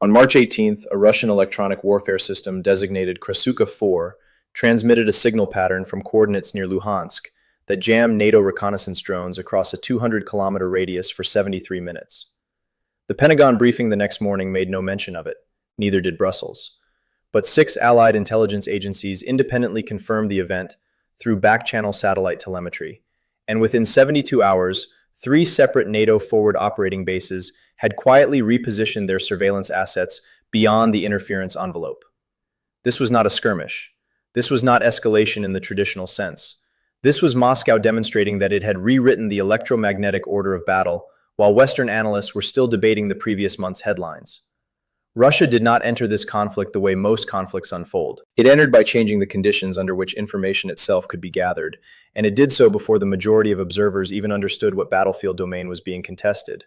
On March 18th, a Russian electronic warfare system designated Krasuka-4 transmitted a signal pattern from coordinates near Luhansk that jammed NATO reconnaissance drones across a 200-kilometer radius for 73 minutes. The Pentagon briefing the next morning made no mention of it, neither did Brussels. But 6 Allied intelligence agencies independently confirmed the event through back-channel satellite telemetry, and within 72 hours, 3 separate NATO forward operating bases had quietly repositioned their surveillance assets beyond the interference envelope. This was not a skirmish. This was not escalation in the traditional sense. This was Moscow demonstrating that it had rewritten the electromagnetic order of battle, while Western analysts were still debating the previous month's headlines. Russia did not enter this conflict the way most conflicts unfold. It entered by changing the conditions under which information itself could be gathered, and it did so before the majority of observers even understood what battlefield domain was being contested.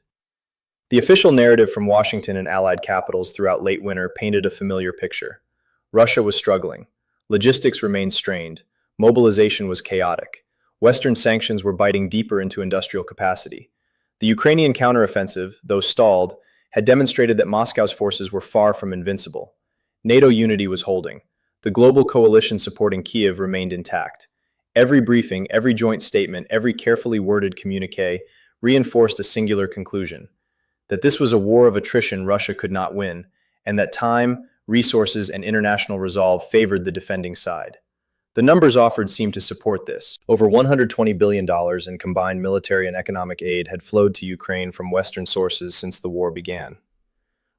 The official narrative from Washington and Allied capitals throughout late winter painted a familiar picture. Russia was struggling. Logistics remained strained. Mobilization was chaotic. Western sanctions were biting deeper into industrial capacity. The Ukrainian counteroffensive, though stalled, had demonstrated that Moscow's forces were far from invincible. NATO unity was holding. The global coalition supporting Kiev remained intact. Every briefing, every joint statement, every carefully worded communiqué reinforced a singular conclusion: that this was a war of attrition Russia could not win, and that time, resources, and international resolve favored the defending side. The numbers offered seemed to support this. Over $120 billion in combined military and economic aid had flowed to Ukraine from Western sources since the war began.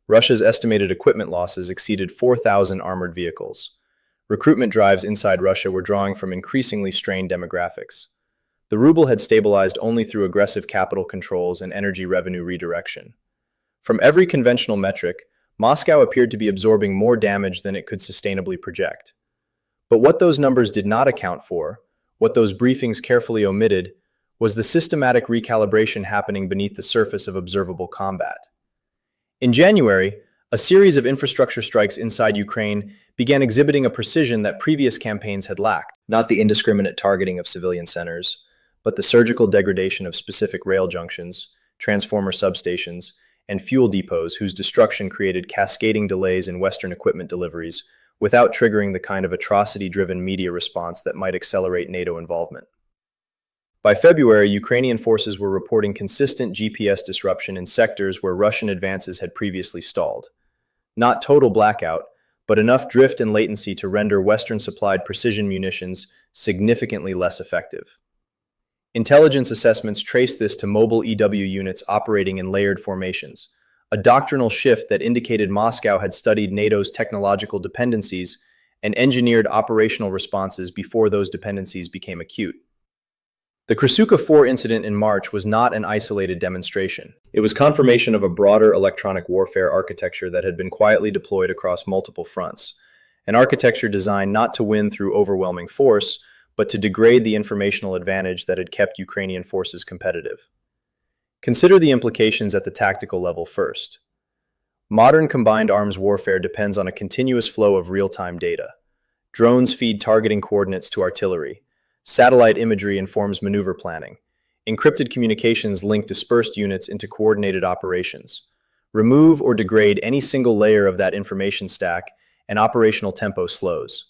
Russia's estimated equipment losses exceeded 4,000 armored vehicles. Recruitment drives inside Russia were drawing from increasingly strained demographics. The ruble had stabilized only through aggressive capital controls and energy revenue redirection. From every conventional metric, Moscow appeared to be absorbing more damage than it could sustainably project. But what those numbers did not account for, what those briefings carefully omitted, was the systematic recalibration happening beneath the surface of observable combat. In January, a series of infrastructure strikes inside Ukraine began exhibiting a precision that previous campaigns had lacked. Not the indiscriminate targeting of civilian centers, but the surgical degradation of specific rail junctions, transformer substations, and fuel depots whose destruction created cascading delays in Western equipment deliveries, without triggering the kind of atrocity-driven media response that might accelerate NATO involvement. By February, Ukrainian forces were reporting consistent GPS disruption in sectors where Russian advances had previously stalled. Not total blackout, but enough drift and latency to render Western-supplied precision munitions significantly less effective. Intelligence assessments traced this to mobile EW units operating in layered formations, a doctrinal shift that indicated Moscow had studied NATO's technological dependencies and engineered operational responses before those dependencies became acute. The Krasuka-4 incident in March was not an isolated demonstration. It was confirmation of a broader electronic warfare architecture that had been quietly deployed across multiple fronts, an architecture designed not to win through overwhelming force, but to degrade the informational advantage that had kept Ukrainian forces competitive. Consider the implications at the tactical level first. Modern combined arms warfare depends on a continuous flow of real-time data. Drones feed targeting coordinates to artillery. Satellite imagery informs maneuver planning. Encrypted communications link dispersed units into coordinated operations. Remove or degrade any single layer of that information stack, and operational tempo slows.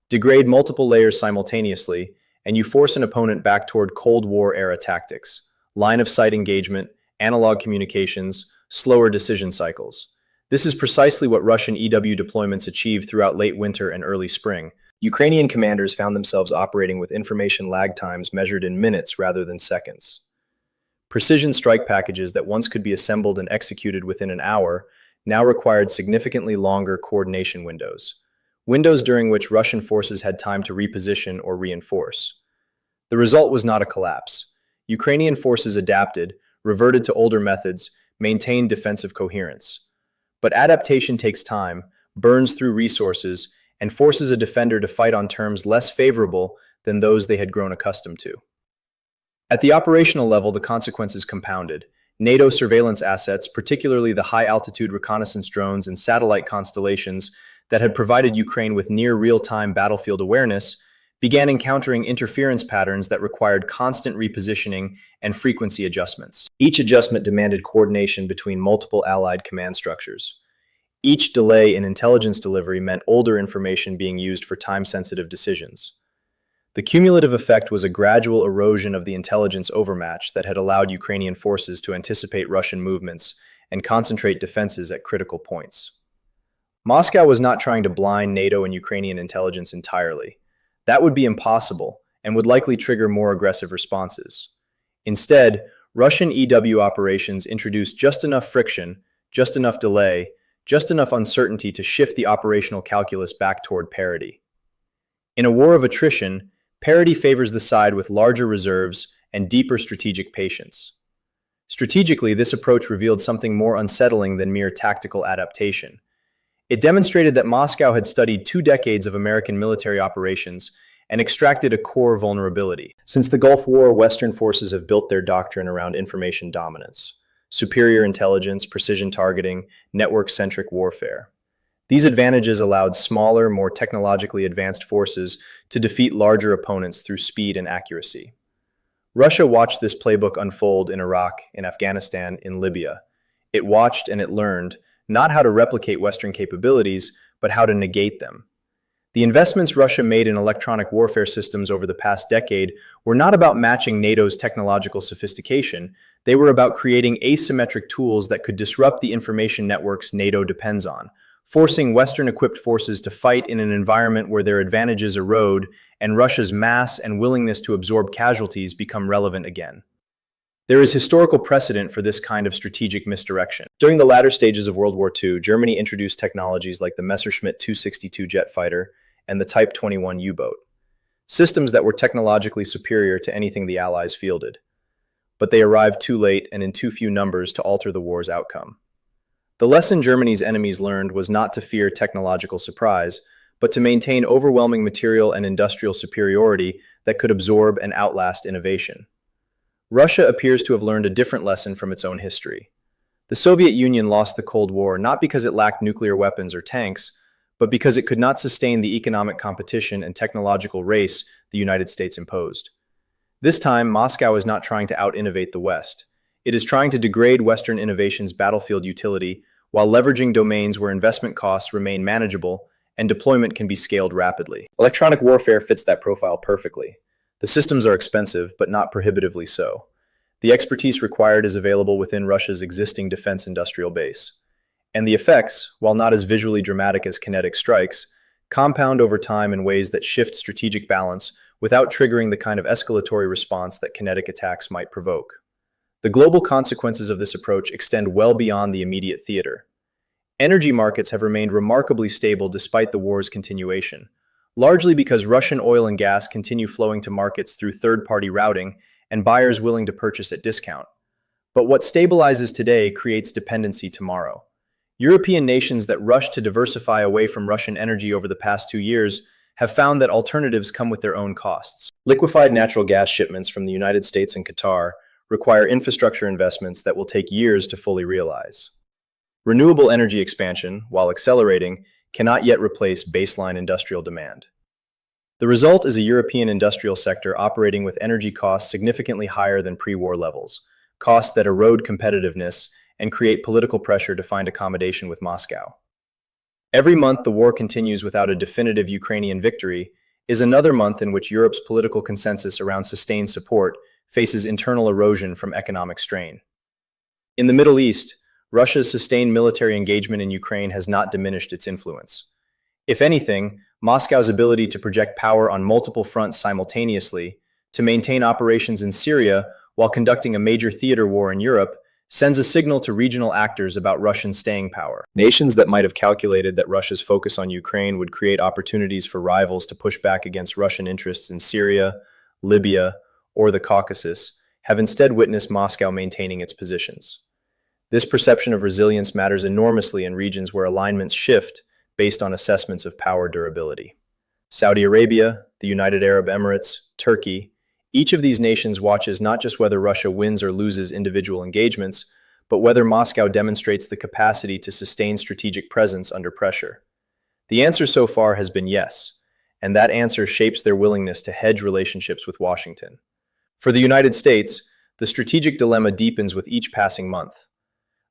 Degrade multiple layers simultaneously, and you force an opponent back toward Cold War-era tactics. Line of sight engagement, analog communications, slower decision cycles. This is precisely what Russian EW deployments achieved throughout late winter and early spring. Ukrainian commanders found themselves operating with information lag times measured in minutes rather than seconds. Precision strike packages that once could be assembled and executed within an hour now required significantly longer coordination windows during which Russian forces had time to reposition or reinforce. The result was not a collapse. Ukrainian forces adapted, reverted to older methods, maintained defensive coherence. But adaptation takes time, burns through resources, and forces a defender to fight on terms less favorable than those they had grown accustomed to. At the operational level, the consequences compounded. NATO surveillance assets, particularly the high-altitude reconnaissance drones and satellite constellations that had provided Ukraine with near real-time battlefield awareness, began encountering interference patterns that required constant repositioning and frequency adjustments. Each adjustment demanded coordination between multiple Allied command structures. Each delay in intelligence delivery meant older information being used for time-sensitive decisions. The cumulative effect was a gradual erosion of the intelligence overmatch that had allowed Ukrainian forces to anticipate Russian movements and concentrate defenses at critical points. Moscow was not trying to blind NATO and Ukrainian intelligence entirely. That would be impossible and would likely trigger more aggressive responses. Instead, Russian EW operations introduced just enough friction, just enough delay, just enough uncertainty to shift the operational calculus back toward parity. In a war of attrition, parity favors the side with larger reserves and deeper strategic patience. Strategically, this approach revealed something more unsettling than mere tactical adaptation. It demonstrated that Moscow had studied 2 decades of American military operations and extracted a core vulnerability. Since the Gulf War, Western forces have built their doctrine around information dominance, superior intelligence, precision targeting, network-centric warfare. These advantages allowed smaller, more technologically advanced forces to defeat larger opponents through speed and accuracy. Russia watched this playbook unfold in Iraq, in Afghanistan, in Libya. It watched and it learned not how to replicate Western capabilities, but how to negate them. The investments Russia made in electronic warfare systems over the past decade were not about matching NATO's technological sophistication. They were about creating asymmetric tools that could disrupt the information networks NATO depends on, forcing Western-equipped forces to fight in an environment where their advantages erode and Russia's mass and willingness to absorb casualties become relevant again. There is historical precedent for this kind of strategic misdirection. During the latter stages of World War II, Germany introduced technologies like the Messerschmitt 262 jet fighter and the Type 21 U-boat, systems that were technologically superior to anything the Allies fielded. But they arrived too late and in too few numbers to alter the war's outcome. The lesson Germany's enemies learned was not to fear technological surprise, but to maintain overwhelming material and industrial superiority that could absorb and outlast innovation. Russia appears to have learned a different lesson from its own history. The Soviet Union lost the Cold War not because it lacked nuclear weapons or tanks, but because it could not sustain the economic competition and technological race the United States imposed. This time, Moscow is not trying to out-innovate the West. It is trying to degrade Western innovation's battlefield utility while leveraging domains where investment costs remain manageable and deployment can be scaled rapidly. Electronic warfare fits that profile perfectly. The systems are expensive, but not prohibitively so. The expertise required is available within Russia's existing defense industrial base. And the effects, while not as visually dramatic as kinetic strikes, compound over time in ways that shift strategic balance without triggering the kind of escalatory response that kinetic attacks might provoke. The global consequences of this approach extend well beyond the immediate theater. Energy markets have remained remarkably stable despite the war's continuation, largely because Russian oil and gas continue flowing to markets through third-party routing and buyers willing to purchase at discount. But what stabilizes today creates dependency tomorrow. European nations that rushed to diversify away from Russian energy over the past 2 years have found that alternatives come with their own costs. Liquefied natural gas shipments from the United States and Qatar require infrastructure investments that will take years to fully realize. Renewable energy expansion, while accelerating, cannot yet replace baseline industrial demand. The result is a European industrial sector operating with energy costs significantly higher than pre-war levels, costs that erode competitiveness and create political pressure to find accommodation with Moscow. Every month the war continues without a definitive Ukrainian victory is another month in which Europe's political consensus around sustained support faces internal erosion from economic strain. In the Middle East, Russia's sustained military engagement in Ukraine has not diminished its influence. If anything, Moscow's ability to project power on multiple fronts simultaneously, to maintain operations in Syria while conducting a major theater war in Europe, sends a signal to regional actors about Russian staying power. Nations that might have calculated that Russia's focus on Ukraine would create opportunities for rivals to push back against Russian interests in Syria, Libya, or the Caucasus have instead witnessed Moscow maintaining its positions. This perception of resilience matters enormously in regions where alignments shift based on assessments of power durability. Saudi Arabia, the United Arab Emirates, Turkey, each of these nations watches not just whether Russia wins or loses individual engagements, but whether Moscow demonstrates the capacity to sustain strategic presence under pressure. The answer so far has been yes, and that answer shapes their willingness to hedge relationships with Washington. For the United States, the strategic dilemma deepens with each passing month.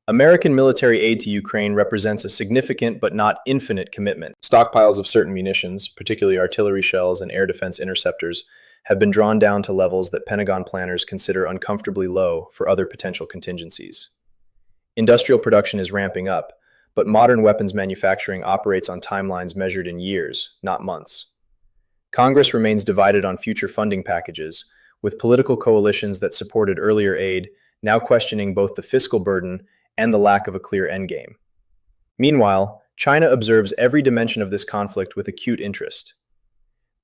American military aid to Ukraine represents a significant but not infinite commitment. Stockpiles of certain munitions, particularly artillery shells and air defense interceptors, have been drawn down to levels that Pentagon planners consider uncomfortably low for other potential contingencies. Industrial production is ramping up, but modern weapons manufacturing operates on timelines measured in years, not months. Congress remains divided on future funding packages, with political coalitions that supported earlier aid now questioning both the fiscal burden and the lack of a clear endgame. Meanwhile, China observes every dimension of this conflict with acute interest.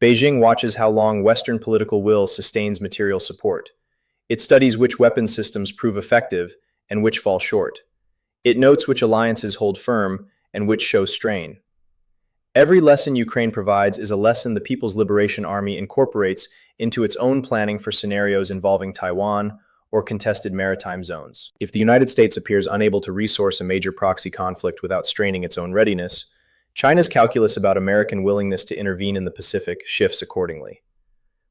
Beijing watches how long Western political will sustains material support. It studies which weapon systems prove effective and which fall short. It notes which alliances hold firm and which show strain. Every lesson Ukraine provides is a lesson the People's Liberation Army incorporates into its own planning for scenarios involving Taiwan or contested maritime zones. If the United States appears unable to resource a major proxy conflict without straining its own readiness, China's calculus about American willingness to intervene in the Pacific shifts accordingly.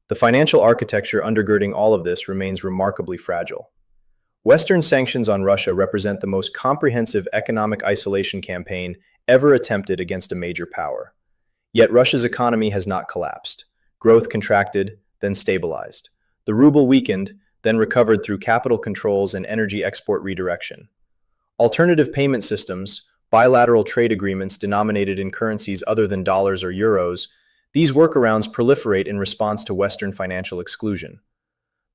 The financial architecture undergirding all of this remains remarkably fragile. Western sanctions on Russia represent the most comprehensive economic isolation campaign ever attempted against a major power. Yet Russia's economy has not collapsed. Growth contracted, then stabilized. The ruble weakened, then recovered through capital controls and energy export redirection. Alternative payment systems, bilateral trade agreements denominated in currencies other than dollars or euros, these workarounds proliferate in response to Western financial exclusion.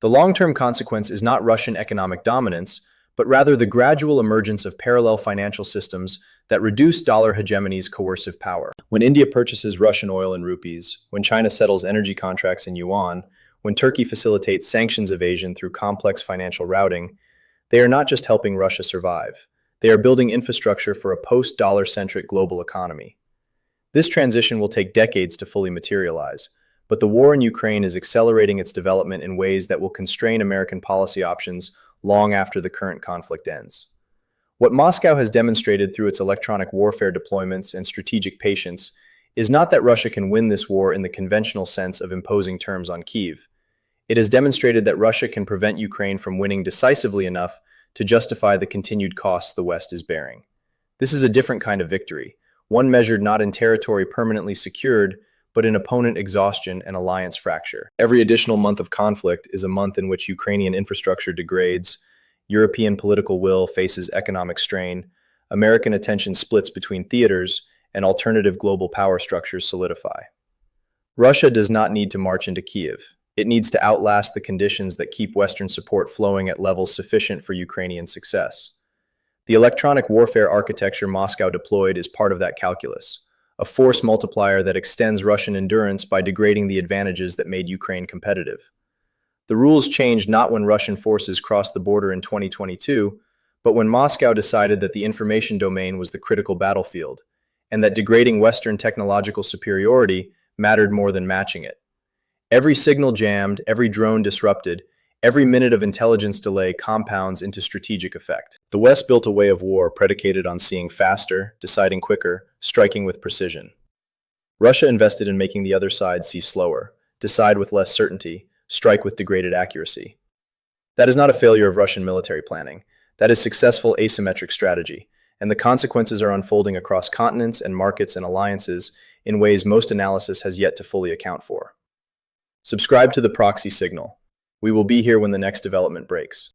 The long-term consequence is not Russian economic dominance, but rather the gradual emergence of parallel financial systems that reduce dollar hegemony's coercive power. When India purchases Russian oil in rupees, when China settles energy contracts in yuan, when Turkey facilitates sanctions evasion through complex financial routing, they are not just helping Russia survive. They are building infrastructure for a post-dollar-centric global economy. This transition will take decades to fully materialize, but the war in Ukraine is accelerating its development in ways that will constrain American policy options long after the current conflict ends. What Moscow has demonstrated through its electronic warfare deployments and strategic patience is not that Russia can win this war in the conventional sense of imposing terms on Kyiv. It has demonstrated that Russia can prevent Ukraine from winning decisively enough to justify the continued costs the West is bearing. This is a different kind of victory, one measured not in territory permanently secured, but in opponent exhaustion and alliance fracture. Every additional month of conflict is a month in which Ukrainian infrastructure degrades, European political will faces economic strain, American attention splits between theaters, and alternative global power structures solidify. Russia does not need to march into Kyiv. It needs to outlast the conditions that keep Western support flowing at levels sufficient for Ukrainian success. The electronic warfare architecture Moscow deployed is part of that calculus, a force multiplier that extends Russian endurance by degrading the advantages that made Ukraine competitive. The rules changed not when Russian forces crossed the border in 2022, but when Moscow decided that the information domain was the critical battlefield, and that degrading Western technological superiority mattered more than matching it. Every signal jammed, every drone disrupted, every minute of intelligence delay compounds into strategic effect. The West built a way of war predicated on seeing faster, deciding quicker, striking with precision. Russia invested in making the other side see slower, decide with less certainty, strike with degraded accuracy. That is not a failure of Russian military planning. That is successful asymmetric strategy, and the consequences are unfolding across continents and markets and alliances in ways most analysis has yet to fully account for. Subscribe to the Proxy Signal. We will be here when the next development breaks.